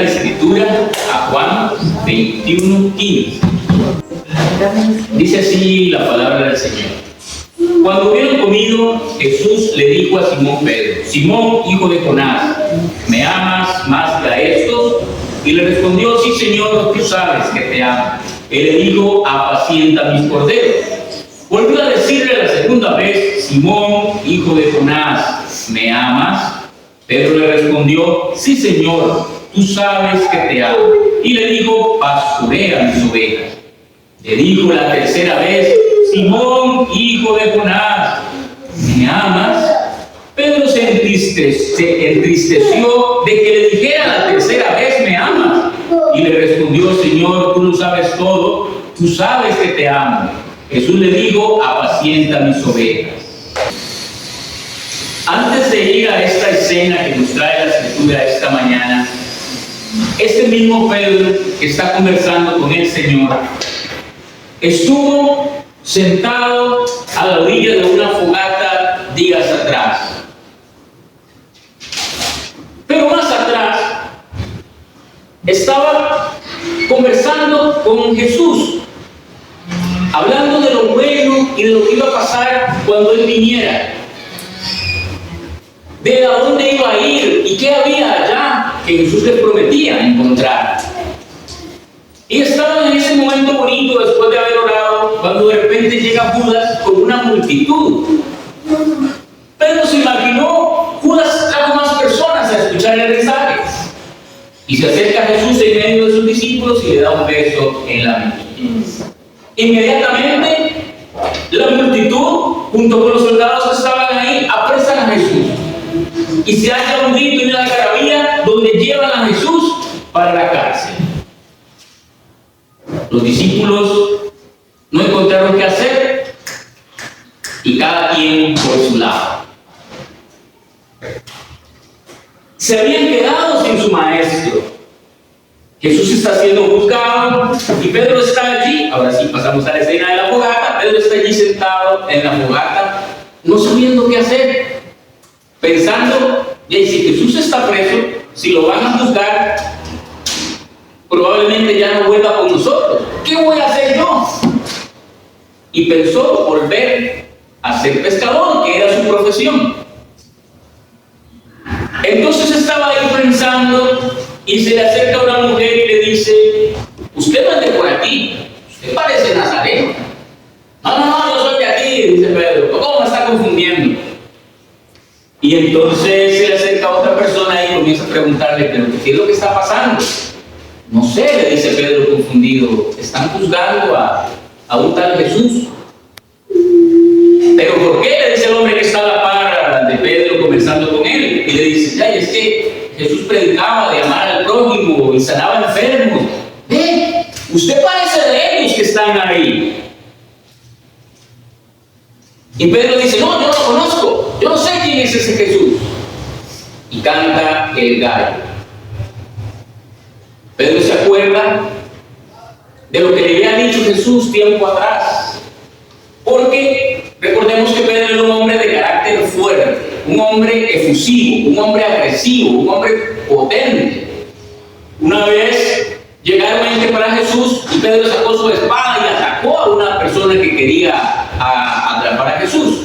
la Escritura a Juan 21:15. Dice así la palabra del Señor. Cuando hubieron comido, Jesús le dijo a Simón Pedro: Simón, hijo de Jonás, ¿me amas más que a estos? Y le respondió: sí, Señor, tú sabes que te amo. Él le dijo: apacienta mis corderos. Volvió a decirle la segunda vez: Simón, hijo de Jonás, ¿me amas? Pedro le respondió: sí, Señor, tú sabes que te amo. Y le dijo: pastorea mis ovejas. Le dijo la tercera vez: Simón, hijo de Jonás, ¿me amas? Pedro se entristeció de que le dijera la tercera vez: ¿me amas? Y le respondió: Señor, tú lo sabes todo, tú sabes que te amo. Jesús le dijo: apacienta mis ovejas. Antes de ir a esta escena que nos trae la Escritura esta mañana, este mismo Pedro que está conversando con el Señor estuvo sentado a la orilla de una fogata días atrás. Pero más atrás estaba conversando con Jesús, hablando de lo bueno y de lo que iba a pasar cuando Él viniera, de a dónde iba a ir y qué había allá que Jesús les prometía encontrar. Y estaban en ese momento bonito después de haber orado, cuando de repente llega Judas con una multitud. Pedro se imaginó: Judas trajo más personas a escuchar el mensaje. Y se acerca a Jesús en medio de sus discípulos y le da un beso en la mejilla. Inmediatamente, la multitud, junto con los soldados que estaban ahí, apresan a Jesús. Y se halla un grito y una algarabía donde llevan a Jesús para la cárcel. Los discípulos no encontraron qué hacer y cada quien por su lado. Se habían quedado sin su maestro. Jesús está siendo juzgado y Pedro está allí. Ahora sí, pasamos a la escena de la fogata. Pedro está allí sentado en la fogata, no sabiendo qué hacer, pensando: y si Jesús está preso, si lo van a juzgar, probablemente ya no vuelva con nosotros. ¿Qué voy a hacer yo? Y pensó volver a ser pescador, que era su profesión. Entonces estaba ahí pensando y se le acerca una mujer y le dice: usted no es de por aquí, usted parece nazareno. No, yo soy de aquí, dice Pedro. ¿Cómo me está confundiendo? Y entonces se le acerca a otra persona y comienza a preguntarle: ¿pero qué es lo que está pasando? No sé, le dice Pedro confundido. Están juzgando a un tal Jesús. ¿Pero por qué? Le dice el hombre que está a la par de Pedro conversando con él. Y le dice: ay, es que Jesús predicaba de amar al prójimo y sanaba enfermos. Ve, usted parece de ellos que están ahí. Y Pedro dice: no, yo no lo conozco, yo no sé quién es ese Jesús. Y canta el gallo. Pedro se acuerda de lo que le había dicho Jesús tiempo atrás. Porque recordemos que Pedro era un hombre de carácter fuerte, un hombre efusivo, un hombre agresivo, un hombre potente. Una vez llegaron a interrogar a Jesús y Pedro sacó su espada y atacó a una persona que quería atrapar a Jesús.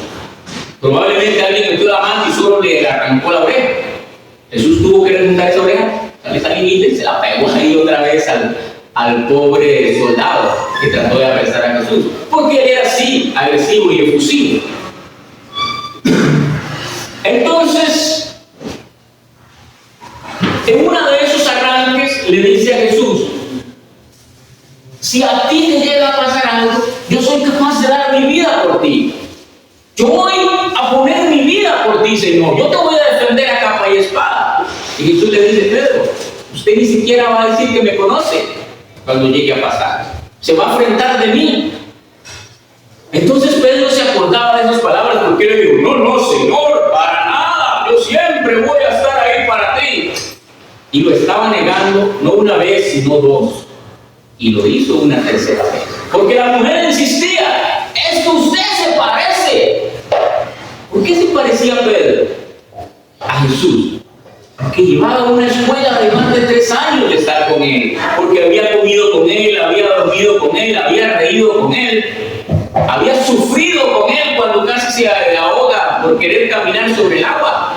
Probablemente alguien metió la mano y solo le arrancó la oreja. Jesús tuvo que remontar esa oreja, esa linita, y se la pegó ahí otra vez al pobre soldado que trató de apresar a Jesús, porque él era así, agresivo y efusivo. Entonces, en uno de esos arranques le dice a Jesús: si a ti te llega a pasar algo, yo soy capaz de dar mi vida por ti. Yo voy a poner mi vida por ti, Señor. Yo te voy a defender a capa y espada. Y Jesús le dice: Pedro, usted ni siquiera va a decir que me conoce cuando llegue a pasar. Se va a enfrentar de mí. Entonces Pedro se acordaba de esas palabras, porque le dijo: no, Señor, para nada. Yo siempre voy a estar ahí para ti. Y lo estaba negando no una vez, sino dos. Y lo hizo una tercera vez. Porque la mujer insistía: es que usted se parece. ¿Por qué se parecía Pedro a Jesús? Porque llevaba una escuela de más de 3 años se ahoga por querer caminar sobre el agua.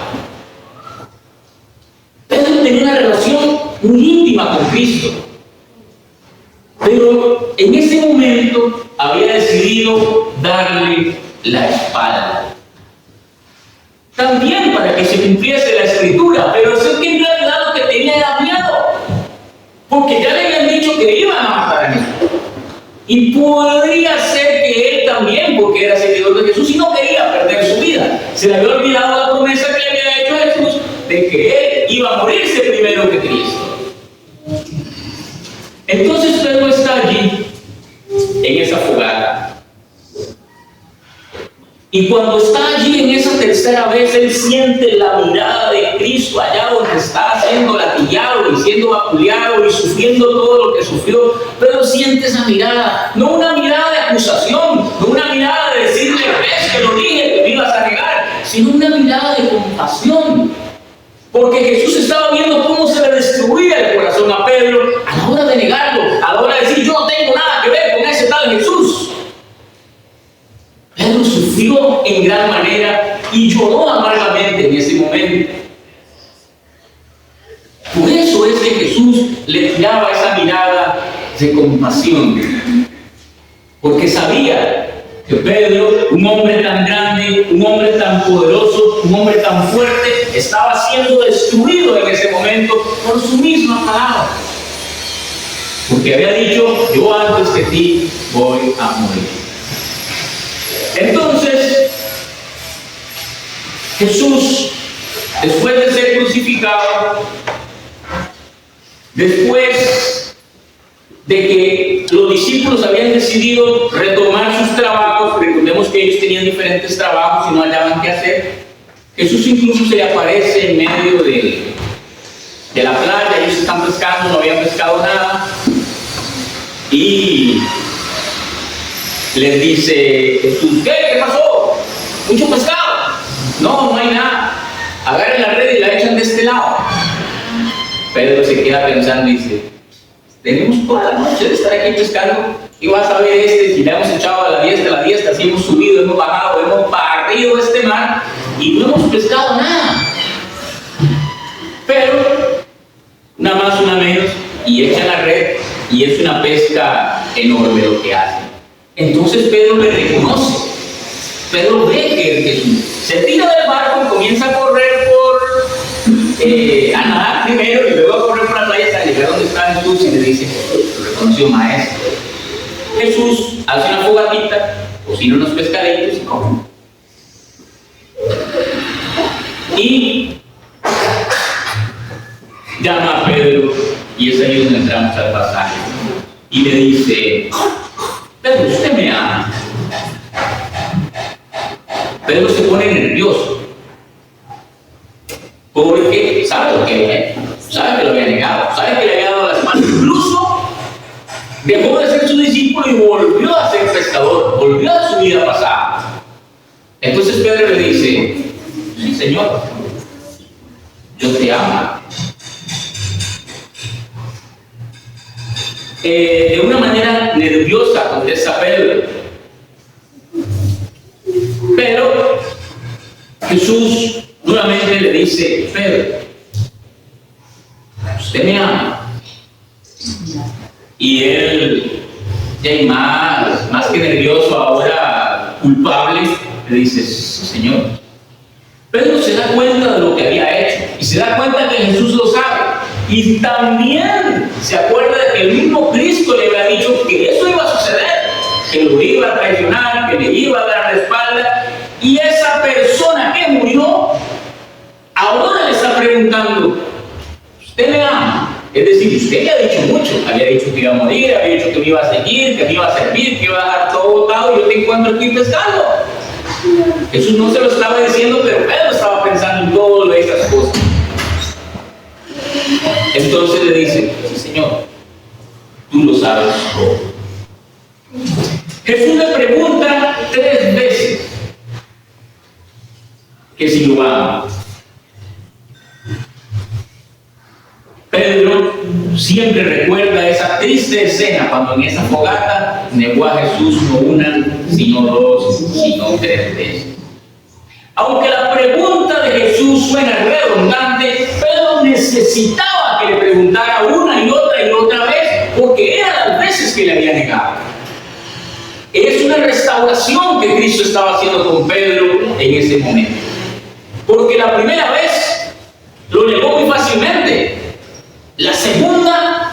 Pedro tenía una relación muy íntima con Cristo, pero en ese momento había decidido darle la espalda. También para que se cumpliese la escritura, pero sé que en realidad lo que tenía era miedo, porque ya le habían dicho que iban a matar a Jesús. Y podría ser que él también, porque era seguidor de Jesús y no quería perder su vida, se le había olvidado la promesa que le había hecho a Jesús de que él iba a morirse primero que Cristo. Entonces Pedro está allí en esa fogata. Y cuando está allí en esa tercera vez, él siente la mirada de Cristo allá donde está siendo latillado y siendo vapuleado y sufriendo todo lo que sufrió. Pero siente esa mirada, no una mirada de acusación, no una mirada de decirle, ves que lo dije, que me ibas a negar, sino una mirada de compasión. Porque Jesús estaba viendo cómo se le destruía el corazón a Pedro a la hora de negarlo, a la hora de decir, yo no tengo nada que ver con ese tal Jesús. Pedro sufrió en gran manera y lloró amargamente en ese momento. Por eso es que Jesús le tiraba esa mirada de compasión, porque sabía que Pedro, un hombre tan grande, un hombre tan poderoso, un hombre tan fuerte, estaba siendo destruido en ese momento por su misma palabra. Porque había dicho, yo antes que ti voy a morir. Entonces, Jesús, después de ser crucificado, después de que los discípulos habían decidido retomar sus trabajos, recordemos que ellos tenían diferentes trabajos y no hallaban qué hacer, Jesús incluso se le aparece en medio de la playa, ellos están pescando, no habían pescado nada, y les dice Jesús, ¿qué pasó? ¿Mucho pescado? No hay nada. Agarren la red y la echan de este lado. Pedro se queda pensando y dice, tenemos toda la noche de estar aquí pescando y vas a ver si le hemos echado a la diestra, si hemos subido, hemos bajado, hemos barrido este mar y no hemos pescado nada. Pero, una más, una menos, y echan la red y es una pesca enorme lo que hacen. Entonces Pedro le reconoce. Pedro ve que es Jesús. Se tira del barco y comienza a correr a nadar primero y luego a correr por la playa hasta llegar donde está Jesús y le dice, lo reconoció maestro. Jesús hace una fogatita, cocina unos pescaditos y come. Y llama a Pedro y es ahí donde entramos al pasaje. Y le dice, Pedro, usted me ama. Pedro se pone nervioso porque sabe lo que es, sabe que lo había negado, sabe que le había dado las manos, incluso dejó de ser su discípulo y volvió a ser pescador, volvió a su vida pasada. Entonces Pedro le dice, sí Señor, yo te amo. De una manera nerviosa contesta Pedro. Pero Jesús nuevamente le dice, Pedro, usted me ama. Y él, ya más que nervioso, ahora culpable, le dice, sí, Señor. Pedro se da cuenta de lo que había hecho y se da cuenta que Jesús lo sabe. Y también se acuerda de que el mismo Cristo le había dicho que eso iba a suceder, que lo iba a traicionar, que le iba a dar la espalda. Y esa persona que murió, ahora le está preguntando, ¿usted me ama? Es decir, usted le ha dicho mucho, había dicho que iba a morir, había dicho que me iba a seguir, que me iba a servir, que iba a dejar todo botado y yo te encuentro aquí pescando. Jesús no se lo estaba diciendo, pero Pedro estaba pensando en todas esas cosas. Entonces le dice, sí Señor, tú lo sabes todo. Jesús le pregunta 3 veces que si lo ama. Pedro siempre recuerda esa triste escena cuando en esa fogata negó a Jesús no una, sino 2, sino 3 veces. Aunque la pregunta de Jesús suena redundante, Pedro necesitaba que le preguntara una y otra vez, porque eran las veces que le había negado. Es una restauración que Cristo estaba haciendo con Pedro en ese momento. Porque la primera vez lo negó muy fácilmente. La segunda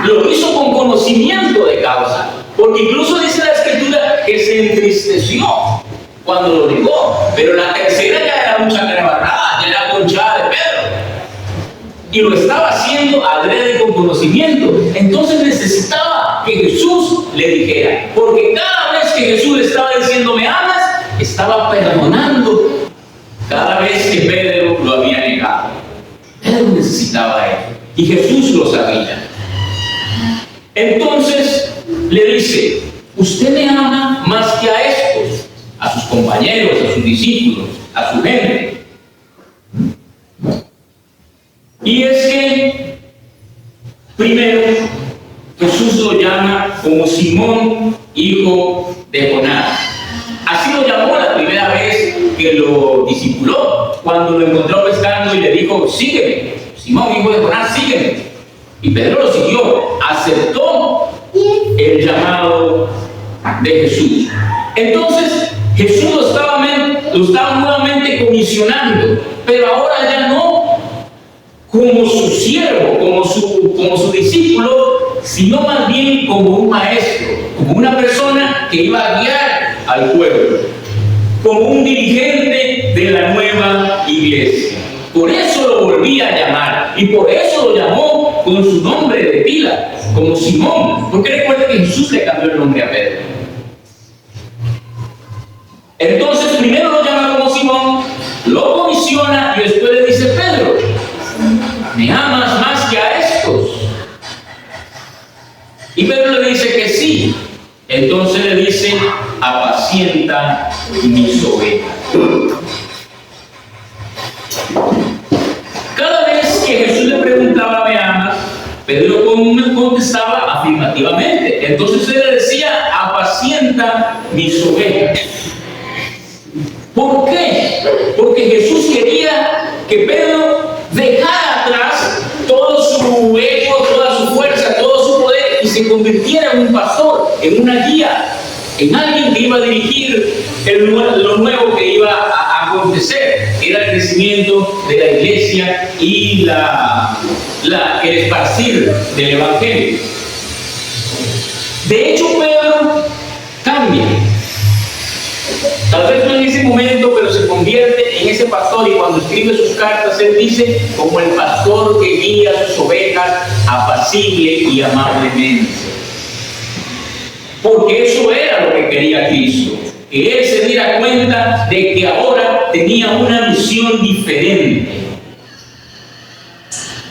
lo hizo con conocimiento de causa. Porque incluso dice la Escritura que se entristeció cuando lo negó. Pero la tercera ya era mucha carbarrada, ya era conchada de Pedro. Y lo estaba haciendo adrede con conocimiento. Entonces necesitaba que Jesús le dijera. Porque cada vez que Jesús le estaba diciendo me amas, estaba perdonando cada vez que Pedro lo había negado. Pedro necesitaba eso. Y Jesús lo sabía. Entonces le dice, usted me ama más que a estos, a sus compañeros, a sus discípulos, a su gente. Y es que, primero, Jesús lo llama como Simón, hijo de Jonás. Así lo llamó la primera vez que lo discipuló, cuando lo encontró pescando y le dijo, sígueme, Simón, hijo de Jonás, sígueme. Y Pedro lo siguió, aceptó el llamado de Jesús. Entonces, Jesús lo estaba nuevamente comisionando, pero ahora ya no como su siervo, como su discípulo, sino más bien como un maestro, como una persona que iba a guiar al pueblo, como un dirigente de la nueva iglesia. Por eso lo volvía a llamar, y por eso lo llamó con su nombre de pila, como Simón, porque recuerda que Jesús le cambió el nombre a Pedro. Entonces primero lo llama como Simón, lo comisiona y después le dice, Pedro, ¿me amas más que a estos? Y Pedro le dice que sí. Entonces le dice, apacienta mis ovejas. Cada vez que Jesús le preguntaba, ¿me amas?, Pedro contestaba afirmativamente. Entonces él le decía, apacienta mis ovejas. ¿Por qué? Porque Jesús quería que Pedro dejara atrás todo su ego, toda su fuerza, todo su poder y se convirtiera en un pastor, en una guía, en alguien que iba a dirigir lo nuevo que iba a acontecer. Era el crecimiento de la iglesia y el esparcir del evangelio. De hecho, Pedro cambia. Tal vez no en ese momento, pero se convierte en ese pastor, y cuando escribe sus cartas, él dice, como el pastor que guía a sus ovejas apacible y amablemente. Porque eso era lo que quería Cristo, que él se diera cuenta de que ahora tenía una misión diferente.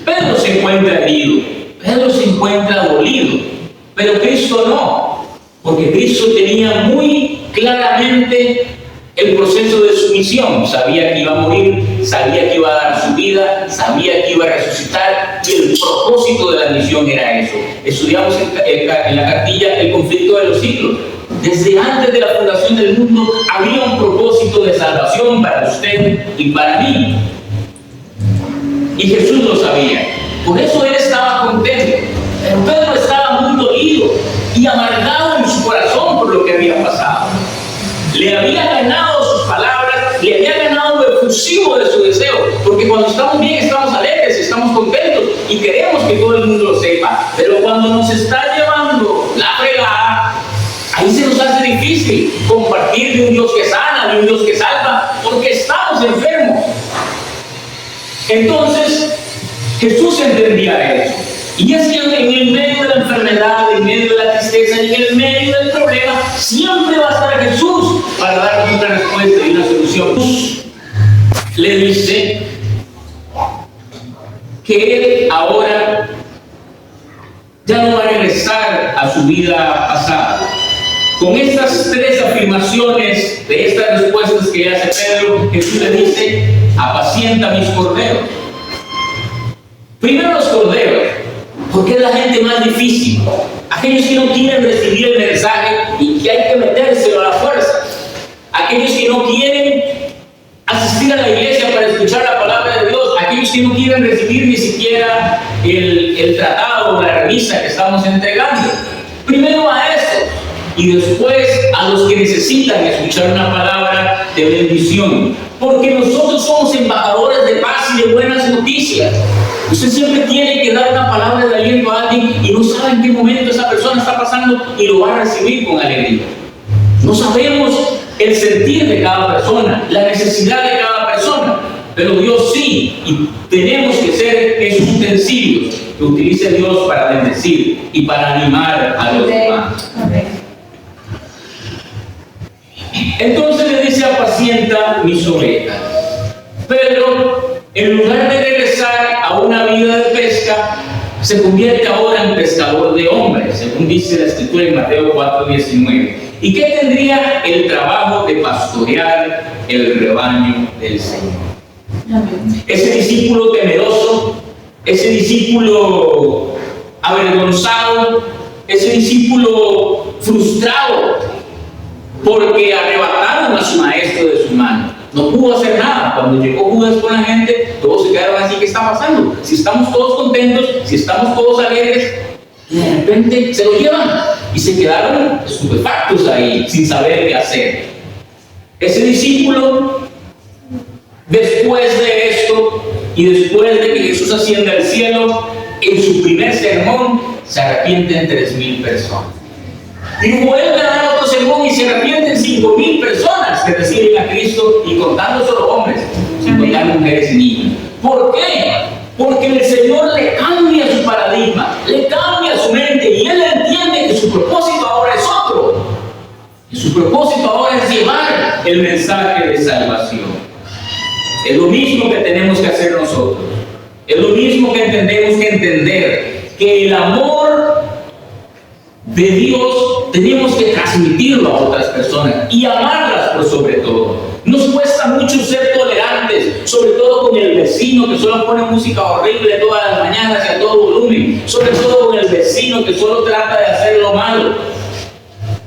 Pedro se encuentra herido, Pedro se encuentra dolido, pero Cristo no, porque Cristo tenía muy claramente el proceso de su misión. Sabía que iba a morir, sabía que iba a dar su vida, sabía que iba a resucitar, y el propósito de la misión era eso. Estudiamos en la cartilla el conflicto de los siglos. Desde antes de la fundación del mundo había un propósito de salvación para usted y para mí. Y Jesús lo sabía. Por eso él estaba contento. Pero Pedro estaba muy dolido y amargado en su corazón por lo que había pasado. Le había ganado sus palabras, le había ganado lo efusivo de su deseo, porque cuando estamos bien estamos alegres, estamos contentos y queremos que todo el mundo lo sepa. Pero cuando nos está llevando la fregada, ahí se nos hace difícil compartir de un Dios que sana, de un Dios que salva, porque estamos enfermos. Entonces, Jesús entendía eso. Y es que en el medio de la enfermedad, en medio de la tristeza y en el medio del problema, siempre va a estar Jesús para darnos una respuesta y una solución. Jesús le dice que él ahora ya no va a regresar a su vida pasada. Con estas tres afirmaciones, de estas respuestas que hace Pedro, Jesús le dice, apacienta mis corderos. Primero los corderos, porque es la gente más difícil, aquellos que no quieren recibir el mensaje y que hay que metérselo a la fuerza, aquellos que no quieren asistir a la iglesia para escuchar la palabra de Dios, aquellos que no quieren recibir ni siquiera el tratado o la revista que estamos entregando. Primero a eso, y después a los que necesitan escuchar una palabra de bendición, porque nosotros somos embajadores de paz y de buenas noticias. Usted siempre tiene que dar una palabra de aliento a alguien y no sabe en qué momento esa persona está pasando y lo va a recibir con alegría. No sabemos el sentir de cada persona, la necesidad de cada persona, pero Dios sí, y tenemos que ser esos utensilios que utilice Dios para bendecir y para animar a los demás. Entonces le dice: apacienta mis ovejas. Pedro, en lugar de regresar a una vida de pesca, se convierte ahora en pescador de hombres, según dice la Escritura en Mateo 4:19. ¿Y qué tendría el trabajo de pastorear el rebaño del Señor? Ese discípulo temeroso, ese discípulo avergonzado, ese discípulo frustrado, porque arrebataron a su maestro de su mano. No pudo hacer nada. Cuando llegó Judas con la gente, todos se quedaron así: ¿qué está pasando? Si estamos todos contentos, si estamos todos alegres, y de repente se lo llevan y se quedaron estupefactos ahí, sin saber qué hacer. Ese discípulo, después de esto y después de que Jesús asciende al cielo, en su primer sermón se arrepienten 3,000 personas. Y vuelven a dar otro sermón y se arrepienten 5,000 personas que reciben a Cristo, y contando solo hombres, sin contar mujeres y niños. ¿Por qué? Porque el Señor le cambia su paradigma, le cambia su mente, y Él entiende que su propósito ahora es otro. Y su propósito ahora es llevar el mensaje de salvación. Es lo mismo que tenemos que hacer nosotros. Es lo mismo que tenemos que entender, que el amor de Dios tenemos que transmitirlo a otras personas y amarlas por sobre todo. Nos cuesta mucho ser tolerantes, sobre todo con el vecino que solo pone música horrible todas las mañanas y a todo volumen, sobre todo con el vecino que solo trata de hacer lo malo.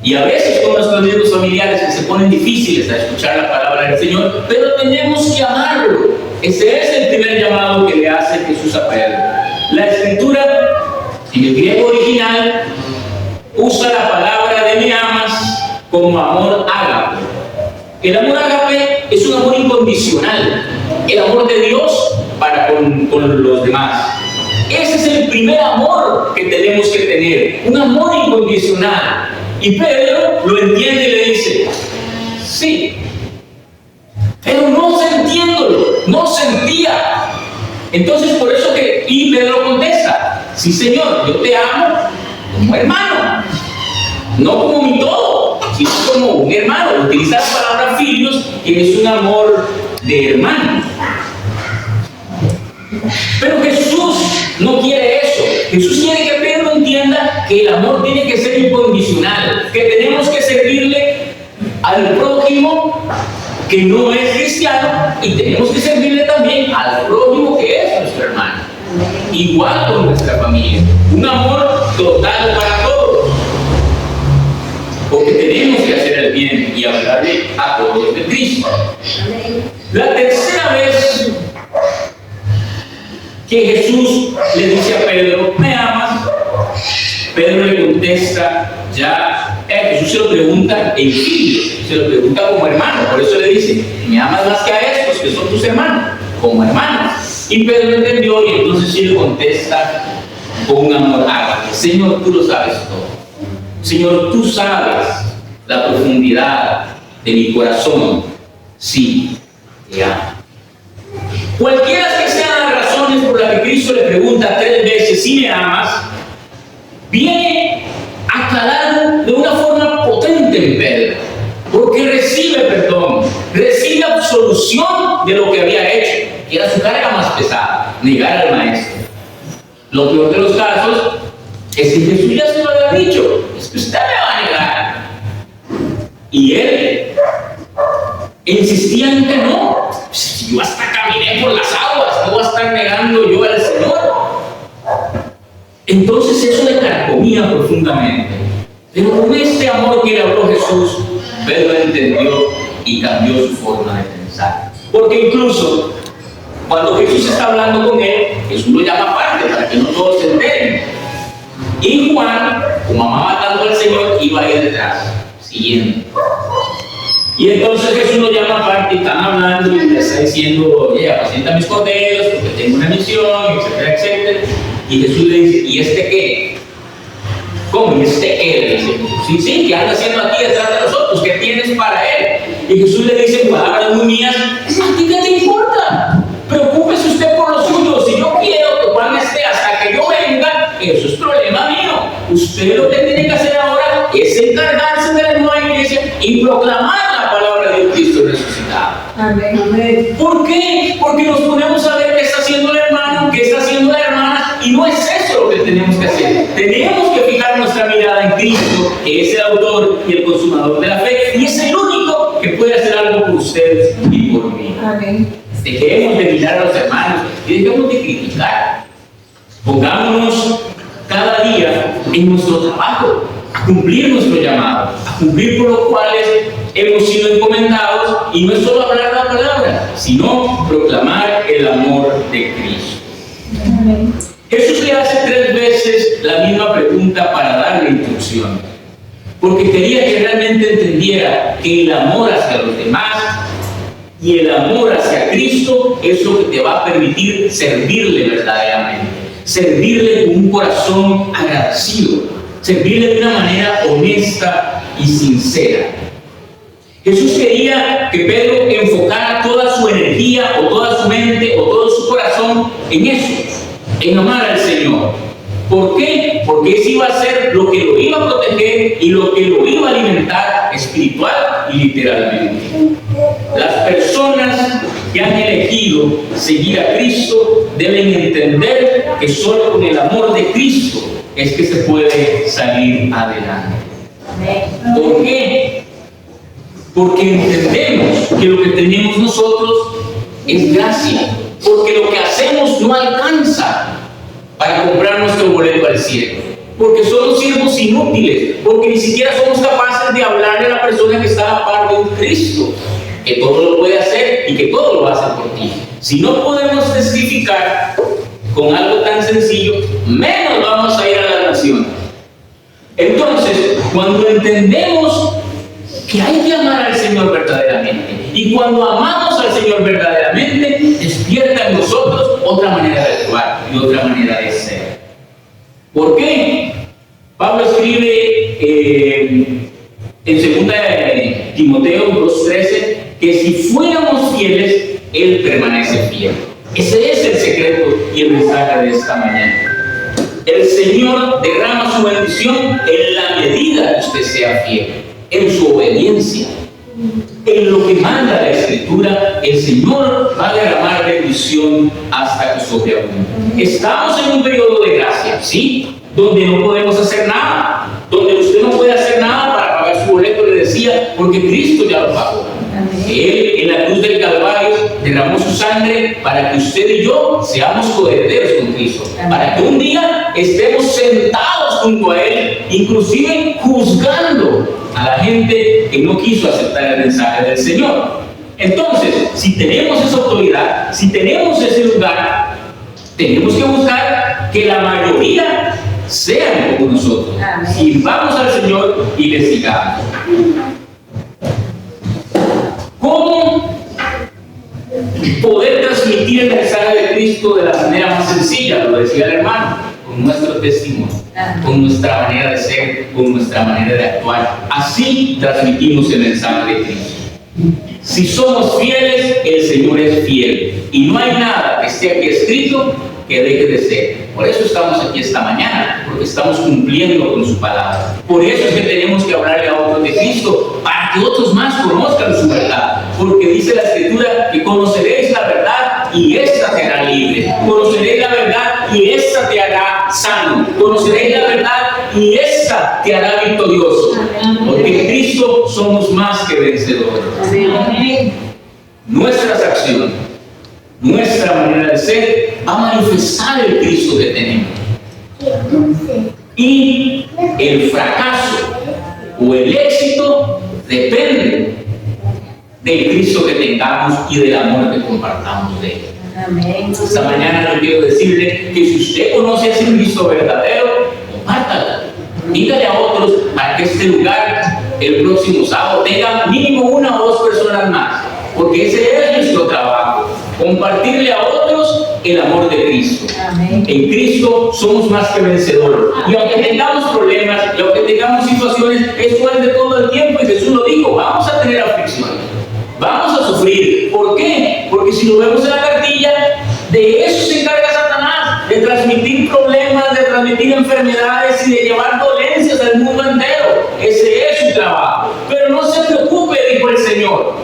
Y a veces con nuestros mismos familiares que se ponen difíciles a escuchar la palabra del Señor, pero tenemos que amarlo. Ese es el primer llamado que le hace Jesús a Pedro. La Escritura, en el griego original, usa la palabra de me amas como amor ágape. El amor ágape es un amor incondicional, el amor de Dios para con los demás. Ese es el primer amor que tenemos que tener, un amor incondicional. Y Pedro lo entiende y le dice: sí, pero no sintiéndolo, no sentía. Entonces por eso y Pedro contesta: sí, Señor, yo te amo como hermano, no como mi todo, sino como un hermano. Utiliza la palabra filios, que es un amor de hermano. Pero Jesús no quiere eso. Jesús quiere que Pedro entienda que el amor tiene que ser incondicional, que tenemos que servirle al prójimo que no es cristiano, y tenemos que servirle también al prójimo que es nuestro hermano. Igual con nuestra familia. Un amor total para todos. Porque tenemos que hacer el bien y hablarle a todos de Cristo. La tercera vez que Jesús le dice a Pedro: ¿me amas? Pedro le contesta Jesús se lo pregunta en filio, se lo pregunta como hermano. Por eso le dice: ¿me amas más que a estos que son tus hermanos? Como hermanos. Y Pedro entendió, y entonces sí le contesta con un amor ágape: Señor, tú lo sabes todo. Señor, tú sabes la profundidad de mi corazón. Sí, te amo. Cualquiera que sean las razones por las que Cristo le pregunta 3 veces: ¿sí me amas?, viene a calar de una forma potente en Pedro, porque recibe perdón, recibe absolución de lo que había hecho, que era su carga más pesada, negar al maestro. Lo peor de los casos es que Jesús ya se lo había dicho: es que usted me va a negar. Y él insistía en que no. Si yo hasta caminé por las aguas, no voy a estar negando yo al Señor. Entonces eso le carcomía profundamente. Pero con este amor que le habló Jesús, Pedro entendió y cambió su forma de pensar. Porque incluso cuando Jesús está hablando con él, Jesús lo llama aparte para que no todos se enteren. Y Juan, como amaba tanto al Señor, iba ahí detrás, siguiendo. Y entonces Jesús lo llama aparte y están hablando y le está diciendo: oye, apacienta mis corderos porque tengo una misión, etcétera, etcétera. Y Jesús le dice: ¿y este qué? ¿Cómo? ¿Y este qué? Le dice: sí, ¿qué anda haciendo aquí detrás de nosotros? ¿Qué tienes para él? Y Jesús le dice en palabras muy mías: ¿a ti qué te importa? Preocúpese usted por los suyos. Si yo quiero que Juan esté hasta que yo venga, eso es problema mío. Usted lo que tiene que hacer ahora es encargarse de la nueva iglesia y proclamar la palabra de Cristo resucitado. Amén, amén. ¿Por qué? Porque nos ponemos a ver qué está haciendo el hermano, qué está haciendo la hermana, y no es eso lo que tenemos que hacer. Tenemos que fijar nuestra mirada en Cristo, que es el autor y el consumador de la fe, y es el único que puede hacer algo por ustedes y por mí. Amén. Dejemos de mirar a los hermanos y dejemos de criticar. Pongámonos cada día en nuestro trabajo, a cumplir nuestro llamado, a cumplir por los cuales hemos sido encomendados, y no es solo hablar la palabra, sino proclamar el amor de Cristo. Amén. Jesús le hace 3 veces la misma pregunta para darle instrucción, porque quería que realmente entendiera que el amor hacia los demás y el amor hacia Cristo es lo que te va a permitir servirle verdaderamente, servirle con un corazón agradecido, servirle de una manera honesta y sincera. Jesús quería que Pedro enfocara toda su energía o toda su mente o todo su corazón en eso, en amar al Señor. ¿Por qué? Porque eso iba a ser lo que lo iba a proteger y lo que lo iba a alimentar espiritual y literalmente. Las personas que han elegido seguir a Cristo deben entender que solo con el amor de Cristo es que se puede salir adelante. ¿Por qué? Porque entendemos que lo que tenemos nosotros es gracia, porque lo que hacemos no alcanza para comprar nuestro boleto al cielo, porque somos siervos inútiles, porque ni siquiera somos capaces de hablarle a la persona que está a la par de un Cristo, que todo lo puede hacer y que todo lo va a hacer por ti. Si no podemos testificar con algo tan sencillo, menos vamos a ir a la nación. Entonces, cuando entendemos que hay que amar al Señor verdaderamente, y cuando amamos al Señor verdaderamente, despierta en nosotros otra manera de actuar y otra manera de ser. ¿Por qué? Pablo escribe en 2 Timoteo 2:13 que si fuéramos fieles, Él permanece fiel. Ese es el secreto y el mensaje de esta mañana. El Señor derrama su bendición en la medida que usted sea fiel, en su obediencia. En lo que manda la Escritura, el Señor va a derramar bendición hasta que sobreabunde. Estamos en un periodo de gracia, ¿sí? Donde no podemos hacer nada, donde usted no puede hacer nada para pagar su boleto, le decía, porque Cristo ya lo pagó. Él en la cruz del Calvario derramó su sangre para que usted y yo seamos coherederos con Cristo, para que un día estemos sentados junto a Él, inclusive juzgando a la gente que no quiso aceptar el mensaje del Señor. Entonces, si tenemos esa autoridad, si tenemos ese lugar, tenemos que buscar que la mayoría sean como nosotros. Sirvamos al Señor y le sigamos. ¿Cómo poder transmitir el mensaje de Cristo de la manera más sencilla? Lo decía el hermano, con nuestro testimonio, con nuestra manera de ser, con nuestra manera de actuar. Así transmitimos el mensaje de Cristo. Si somos fieles, el Señor es fiel, y no hay nada que esté aquí escrito que deje de ser. Por eso estamos aquí esta mañana, porque estamos cumpliendo con su palabra. Por eso es que tenemos que hablarle a otros de Cristo, para que otros más conozcan su verdad. Porque dice la Escritura que conoceréis la verdad y esta te hará libre. Conoceréis la verdad y esta te hará sano. Conoceréis la verdad y esta te hará victorioso. Porque en Cristo somos más que vencedores. Nuestras acciones, nuestra manera de ser va a manifestar el Cristo que tenemos. Y el fracaso o el éxito depende del Cristo que tengamos y del amor que compartamos de Él. Amén. Esta mañana yo quiero decirle que si usted conoce a ese Cristo verdadero, compártalo. Dígale a otros para que este lugar el próximo sábado tenga mínimo 1 o 2 personas más, porque ese es nuestro trabajo, compartirle a otros el amor de Cristo. Amén. En Cristo somos más que vencedores. Y aunque tengamos problemas, y aunque tengamos situaciones, eso es de todo el tiempo, y Jesús lo dijo, vamos a tener aflicciones, vamos a sufrir. ¿Por qué? Porque si lo vemos en la cartilla, de eso se encarga Satanás, de transmitir problemas, de transmitir enfermedades y de llevar dolencias al mundo entero. Ese es su trabajo. Pero no se preocupe, dijo el Señor.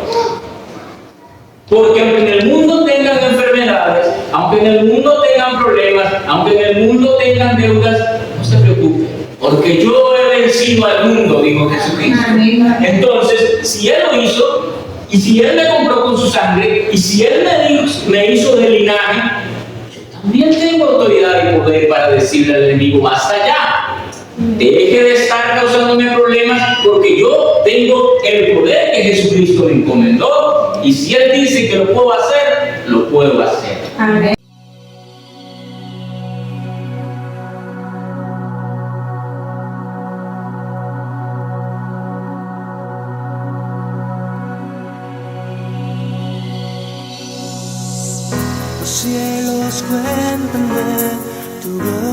Porque aunque en el mundo tengan enfermedades, aunque en el mundo tengan problemas, aunque en el mundo tengan deudas, no se preocupe. Porque yo he vencido al mundo, dijo Jesucristo. Amén. Entonces, si Él lo hizo, y si Él me compró con su sangre, y si Él me hizo de linaje, yo también tengo autoridad y poder para decirle al enemigo, basta ya. Deje de estar causándome problemas, porque yo tengo el poder que Jesucristo me encomendó. Y si Él dice que lo puedo hacer, lo puedo hacer. Amén. Los cielos cuentan de tu gloria.